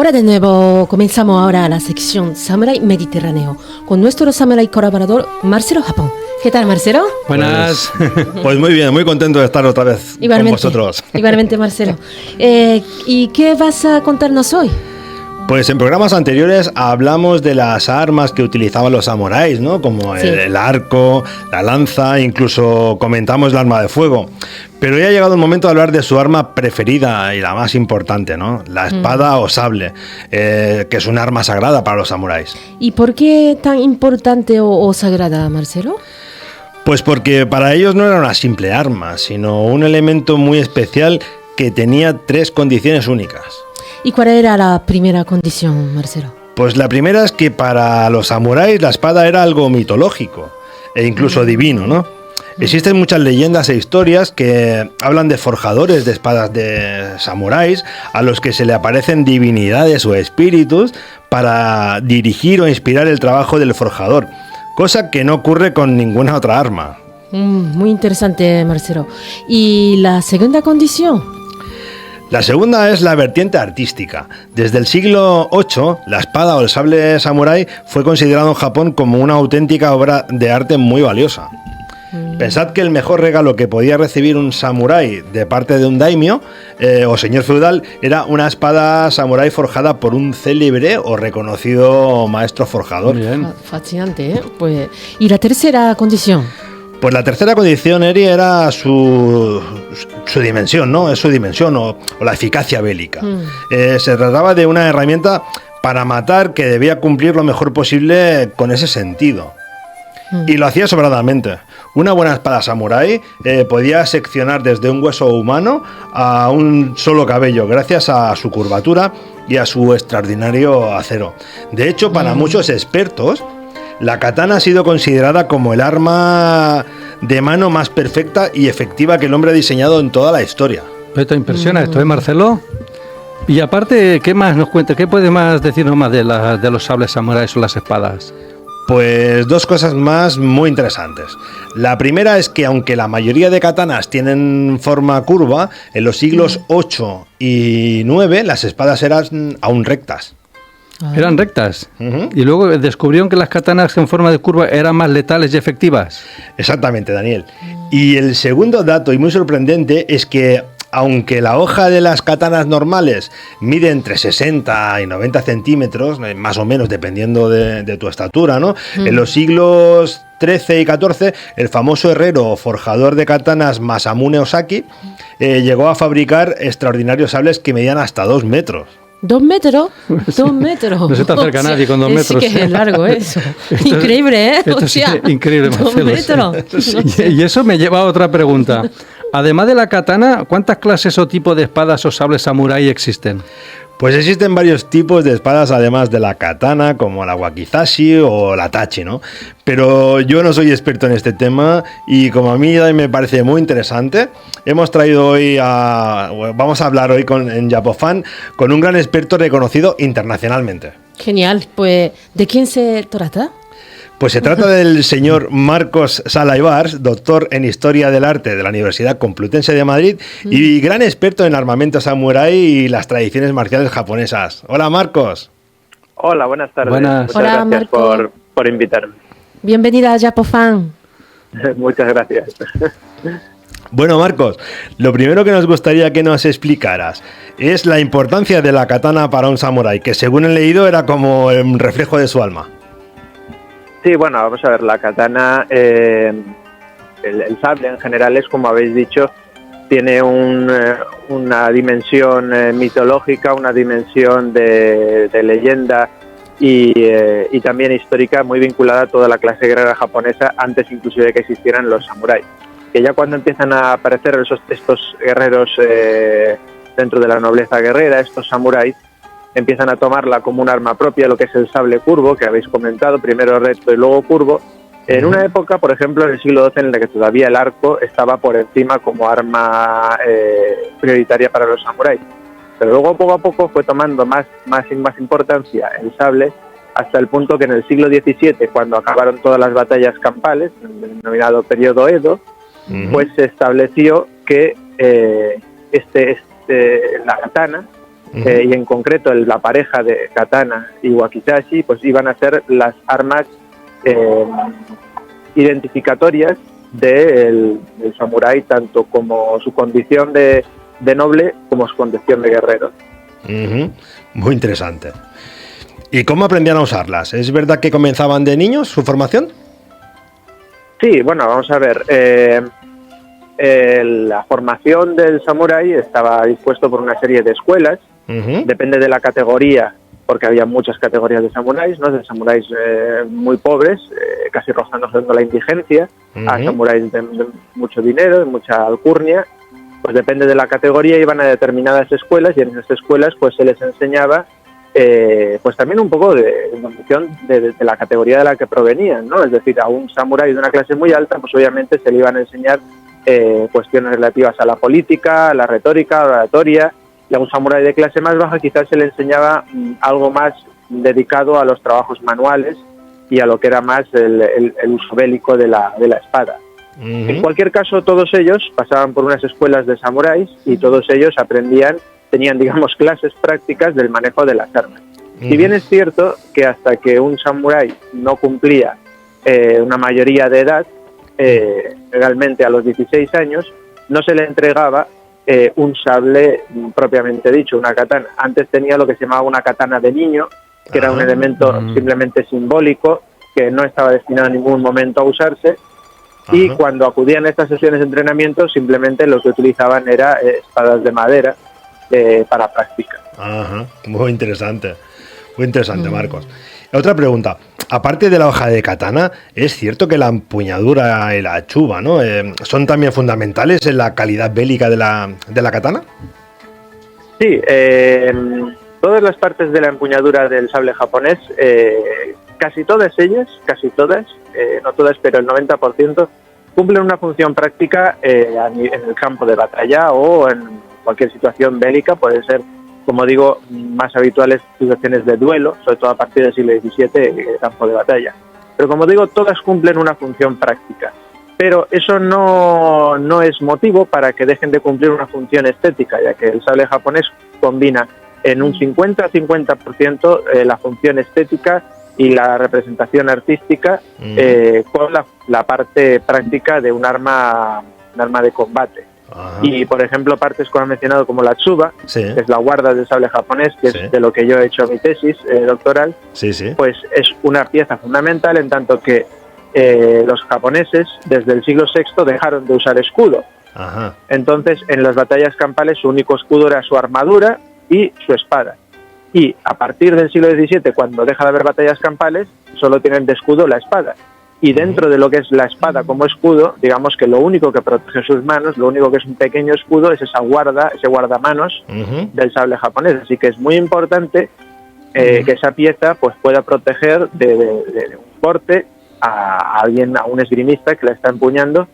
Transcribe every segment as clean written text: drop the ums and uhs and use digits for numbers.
Hola de nuevo, comenzamos ahora la sección Samurai Mediterráneo con nuestro samurai colaborador Marcelo Japón. ¿Qué tal, Marcelo? Buenas. Pues muy bien, muy contento de estar otra vez con vosotros. Igualmente, Marcelo. ¿Y qué vas a contarnos hoy? Pues en programas anteriores hablamos de las armas que utilizaban los samuráis, ¿no? Como el arco, la lanza, incluso comentamos el arma de fuego. Pero ya ha llegado el momento de hablar de su arma preferida y la más importante, ¿no? La espada o sable, que es un arma sagrada para los samuráis. ¿Y por qué tan importante o sagrada, Marcelo? Pues porque para ellos no era una simple arma, sino un elemento muy especial que tenía 3 condiciones únicas. ¿Y cuál era la primera condición, Marcelo? Pues la primera es que para los samuráis la espada era algo mitológico e incluso divino, ¿no? Existen muchas leyendas e historias que hablan de forjadores de espadas de samuráis a los que se le aparecen divinidades o espíritus para dirigir o inspirar el trabajo del forjador, cosa que no ocurre con ninguna otra arma. Muy interesante, Marcelo. ¿Y la segunda condición? La segunda es la vertiente artística. Desde el siglo VIII, la espada o el sable samurái fue considerado en Japón como una auténtica obra de arte muy valiosa. Pensad que el mejor regalo que podía recibir un samurái de parte de un daimyo o señor feudal era una espada samurái forjada por un célebre o reconocido maestro forjador. Bien. Fascinante, ¿eh? Pues, ¿y la tercera condición? Pues la tercera condición, Eri, era su dimensión, ¿no? Es su dimensión o la eficacia bélica. Se trataba de una herramienta para matar que debía cumplir lo mejor posible con ese sentido. Y lo hacía sobradamente. Una buena espada samurái podía seccionar desde un hueso humano a un solo cabello, gracias a su curvatura y a su extraordinario acero. De hecho, para muchos expertos, la katana ha sido considerada como el arma de mano más perfecta y efectiva que el hombre ha diseñado en toda la historia. Esto impresiona, esto, ¿eh, Marcelo? Y aparte, ¿qué más nos cuenta? ¿Qué puede más decirnos más de los sables samuráis o las espadas? Pues 2 cosas más muy interesantes. La primera es que aunque la mayoría de katanas tienen forma curva, en los siglos 8 y 9 las espadas eran aún rectas. Eran rectas. Y luego descubrieron que las katanas en forma de curva eran más letales y efectivas. Exactamente, Daniel. Y el segundo dato, y muy sorprendente, es que aunque la hoja de las katanas normales mide entre 60 y 90 centímetros, más o menos dependiendo de tu estatura, ¿no? En los siglos XIII y XIV, el famoso herrero o forjador de katanas Masamune Ozaki llegó a fabricar extraordinarios sables que medían hasta 2 metros. ¿2 metros? 2 metros. No se te acerca nadie con 2 metros. Sí que es largo eso. Increíble, ¿eh? Esto sí que es increíble, Marcelo. 2 metros. Sí. Y eso me lleva a otra pregunta. Además de la katana, ¿cuántas clases o tipos de espadas o sables samurái existen? Pues existen varios tipos de espadas además de la katana, como la wakizashi o la tachi, ¿no? Pero yo no soy experto en este tema y como a mí me parece muy interesante, hemos traído hoy vamos a hablar hoy en Japofan con un gran experto reconocido internacionalmente. Genial, pues ¿de quién se trata? Pues se trata del señor Marcos Sala Ibars, doctor en Historia del Arte de la Universidad Complutense de Madrid y gran experto en armamento samurái y las tradiciones marciales japonesas. Hola, Marcos. Hola, buenas tardes. Buenas. Muchas gracias por invitarme. Bienvenida a Japofan. Muchas gracias. Bueno, Marcos, lo primero que nos gustaría que nos explicaras es la importancia de la katana para un samurái, que según he leído era como el reflejo de su alma. Sí, bueno, vamos a ver, la katana, el sable en general es, como habéis dicho, tiene una dimensión mitológica, una dimensión de leyenda y también histórica muy vinculada a toda la clase guerrera japonesa antes inclusive de que existieran los samuráis. Que ya cuando empiezan a aparecer estos guerreros dentro de la nobleza guerrera, estos samuráis, empiezan a tomarla como un arma propia, lo que es el sable curvo, que habéis comentado, primero recto y luego curvo, en una época, por ejemplo, en el siglo XII, en la que todavía el arco estaba por encima como arma prioritaria para los samuráis. Pero luego, poco a poco, fue tomando más importancia el sable, hasta el punto que en el siglo XVII, cuando acabaron todas las batallas campales, el denominado periodo Edo, pues se estableció que la katana y en concreto la pareja de katana y wakizashi, pues iban a ser las armas identificatorias del samurái, tanto como su condición de noble como su condición de guerrero. Muy interesante. ¿Y cómo aprendían a usarlas? ¿Es verdad que comenzaban de niños su formación? Sí, bueno, vamos a ver. La formación del samurái estaba dispuesto por una serie de escuelas. Depende de la categoría, porque había muchas categorías de samuráis, ¿no? De samuráis muy pobres, casi rozando la indigencia, a samuráis de mucho dinero, de mucha alcurnia. Pues depende de la categoría, iban a determinadas escuelas, y en esas escuelas pues se les enseñaba pues también un poco en función de la categoría de la que provenían, ¿no? Es decir, a un samurái de una clase muy alta, pues obviamente se le iban a enseñar cuestiones relativas a la política, a la retórica, a la oratoria, y a un samurái de clase más baja quizás se le enseñaba algo más dedicado a los trabajos manuales y a lo que era más el uso bélico de la espada. En cualquier caso, todos ellos pasaban por unas escuelas de samuráis y todos ellos tenían, digamos, clases prácticas del manejo de las armas. Si bien es cierto que hasta que un samurái no cumplía una mayoría de edad, realmente a los 16 años, no se le entregaba un sable propiamente dicho, una katana. Antes tenía lo que se llamaba una katana de niño, que era un elemento simplemente simbólico, que no estaba destinado en ningún momento a usarse, y cuando acudían a estas sesiones de entrenamiento, simplemente lo que utilizaban era espadas de madera para práctica. Muy interesante, Marcos. Otra pregunta. Aparte de la hoja de katana, ¿es cierto que la empuñadura y la chuba, ¿no? son también fundamentales en la calidad bélica de la katana? Sí, todas las partes de la empuñadura del sable japonés, casi todas ellas, no todas, pero el 90%, cumplen una función práctica en el campo de batalla o en cualquier situación bélica. Puede ser, como digo, más habituales situaciones de duelo, sobre todo a partir del siglo XVII, el campo de batalla. Pero como digo, todas cumplen una función práctica. Pero eso no es motivo para que dejen de cumplir una función estética, ya que el sable japonés combina en un 50-50% la función estética y la representación artística con la parte práctica de un arma de combate. Y, por ejemplo, partes como he mencionado, como la tsuba, que es la guarda del sable japonés, que es de lo que yo he hecho mi tesis doctoral, pues es una pieza fundamental, en tanto que los japoneses, desde el siglo VI, dejaron de usar escudo. Entonces, en las batallas campales, su único escudo era su armadura y su espada. Y a partir del siglo XVII, cuando deja de haber batallas campales, solo tienen de escudo la espada. Y dentro de lo que es la espada como escudo, digamos que lo único que protege sus manos, lo único que es un pequeño escudo, es esa ese guardamanos del sable japonés. Así que es muy importante que esa pieza pues pueda proteger de un corte a alguien, a un esgrimista que la está empuñando.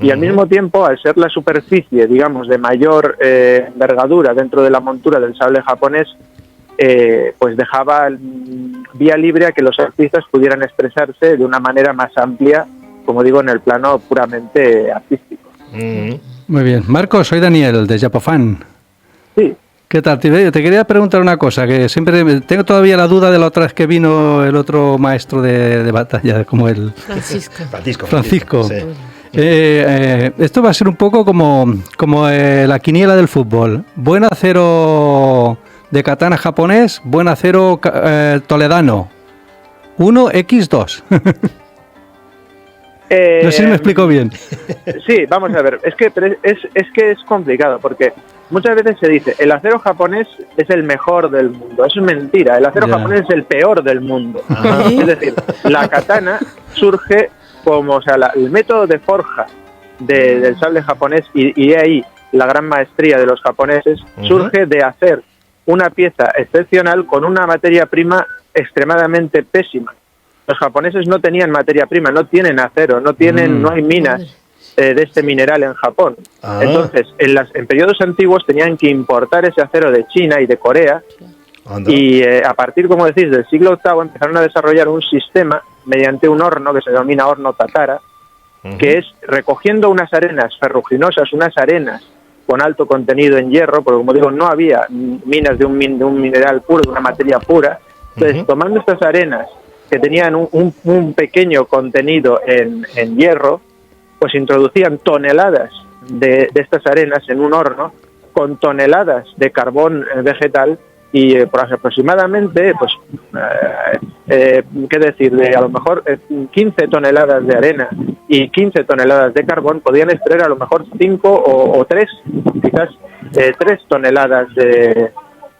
Y al mismo tiempo, al ser la superficie, digamos, de mayor envergadura dentro de la montura del sable japonés, pues dejaba vía libre a que los artistas pudieran expresarse de una manera más amplia, como digo, en el plano puramente artístico. Muy bien. Marcos, soy Daniel, de Japofan. Sí. ¿Qué tal? Te quería preguntar una cosa, que siempre tengo todavía la duda de la otra vez que vino el otro maestro de batalla, como el... Francisco. Sí. Esto va a ser un poco como la quiniela del fútbol. Buen acero de katana japonés, buen acero toledano. 1x2. No sé si me explico bien. Sí, vamos a ver. Es que es complicado, porque muchas veces se dice el acero japonés es el mejor del mundo. Eso es mentira. El acero japonés es el peor del mundo. Es decir, la katana surge como, o sea, el método de forja del sable japonés, y de ahí la gran maestría de los japoneses, surge de hacer una pieza excepcional con una materia prima extremadamente pésima. Los japoneses no tenían materia prima, no tienen acero, no hay minas de este mineral en Japón. Entonces, en periodos antiguos tenían que importar ese acero de China y de Corea. Y a partir, como decís, del siglo VIII empezaron a desarrollar un sistema mediante un horno que se denomina horno tatara, que es recogiendo unas arenas ferruginosas, unas arenas con alto contenido en hierro, porque como digo, no había minas de un mineral puro, de una materia pura. Entonces, tomando estas arenas que tenían un pequeño contenido en hierro, pues introducían toneladas de estas arenas en un horno con toneladas de carbón vegetal y por aproximadamente, pues, qué decir, de a lo mejor 15 toneladas de arena y 15 toneladas de carbón podían extraer a lo mejor 5 o 3, quizás 3 toneladas de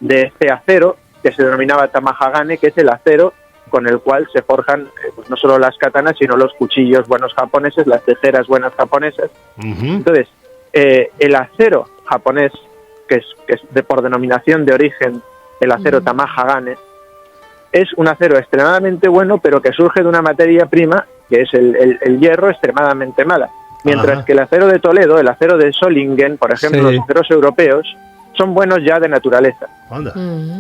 este acero que se denominaba tamahagane, que es el acero con el cual se forjan pues no solo las katanas, sino los cuchillos buenos japoneses, las tijeras buenas japonesas. Entonces, el acero japonés, que es por denominación de origen el acero tamahagane, es un acero extremadamente bueno, pero que surge de una materia prima, que es el hierro, extremadamente mala. Mientras que el acero de Toledo, el acero de Solingen, por ejemplo, los aceros europeos, son buenos ya de naturaleza.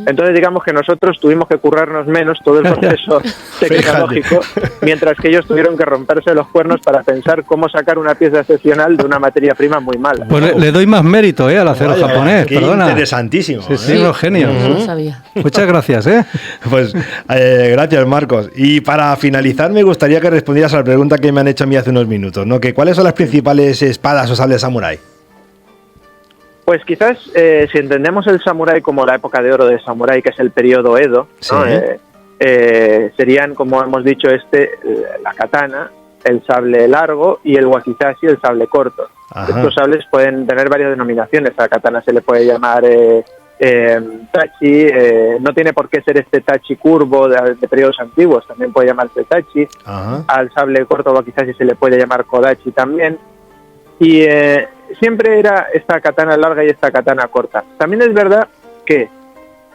Entonces digamos que nosotros tuvimos que currarnos menos todo el proceso tecnológico, mientras que ellos tuvieron que romperse los cuernos para pensar cómo sacar una pieza excepcional de una materia prima muy mala. Pues le doy más mérito al acero japonés, qué perdona. Interesantísimo. Sí, unos genios. No lo sabía. Muchas gracias, Pues gracias, Marcos. Y para finalizar, me gustaría que respondieras a la pregunta que me han hecho a mí hace unos minutos, ¿no? Que ¿cuáles son las principales espadas o sables samurái? Pues quizás si entendemos el samurái como la época de oro de samurái, que es el periodo Edo, ¿no? Serían, como hemos dicho, la katana, el sable largo, y el wakizashi, el sable corto. Estos sables pueden tener varias denominaciones. A la katana se le puede llamar tachi, no tiene por qué ser este tachi curvo de periodos antiguos, también puede llamarse tachi. Al sable corto wakizashi se le puede llamar kodachi también. Y siempre era esta katana larga y esta katana corta. También es verdad que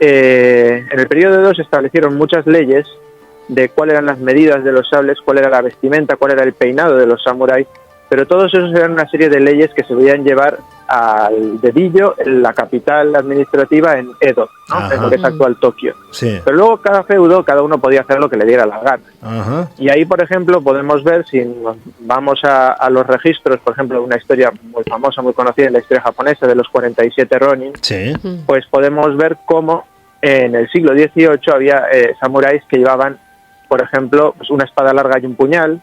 en el periodo Edo se establecieron muchas leyes de cuáles eran las medidas de los sables, cuál era la vestimenta, cuál era el peinado de los samuráis, pero todos esos eran una serie de leyes que se podían llevar al dedillo en la capital administrativa, en Edo, ¿no? En lo que es actual Tokio. Pero luego cada feudo, cada uno podía hacer lo que le diera la gana. Y ahí, por ejemplo, podemos ver, si nos vamos a los registros, por ejemplo, una historia muy famosa, muy conocida en la historia japonesa, de los 47 Ronin, pues podemos ver cómo en el siglo XVIII había samuráis que llevaban, por ejemplo, pues una espada larga y un puñal,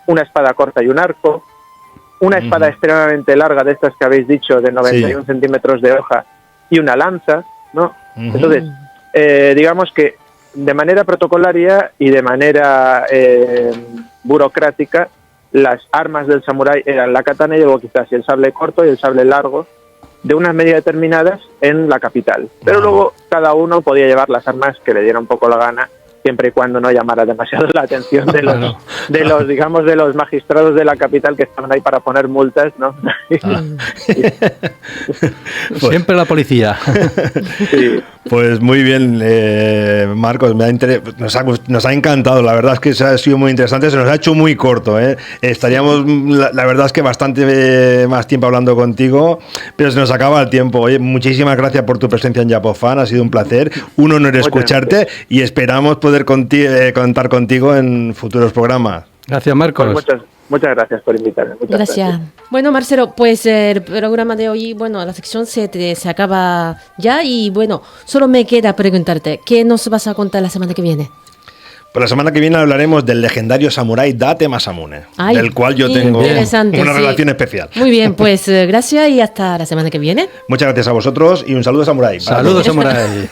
una espada corta y un arco, una espada extremadamente larga, de estas que habéis dicho, de 91 centímetros de hoja, y una lanza, ¿no? Entonces, digamos que de manera protocolaria y de manera burocrática, las armas del samurái eran la katana y el wakizashi, el sable corto y el sable largo, de unas medidas determinadas en la capital. Pero luego cada uno podía llevar las armas que le diera un poco la gana, siempre y cuando no llamara demasiado la atención de los digamos, de los magistrados de la capital que estaban ahí para poner multas, ¿no? Siempre la policía. Pues muy bien, Marcos, nos ha encantado, la verdad es que ha sido muy interesante, se nos ha hecho muy corto, estaríamos, la verdad es que bastante más tiempo hablando contigo, pero se nos acaba el tiempo. Oye, muchísimas gracias por tu presencia en Japofan, ha sido un placer, un honor escucharte y esperamos poder contar contigo en futuros programas. Gracias, Marcos. Pues muchas gracias por invitarme. Gracias. Bueno, Marcelo, pues el programa de hoy, bueno, la sección se acaba ya y bueno, solo me queda preguntarte, ¿qué nos vas a contar la semana que viene? Pues la semana que viene hablaremos del legendario samurái Date Masamune, del cual yo tengo una relación especial. Muy bien, pues gracias y hasta la semana que viene. Muchas gracias a vosotros y un saludo samurái. Saludos, samurái.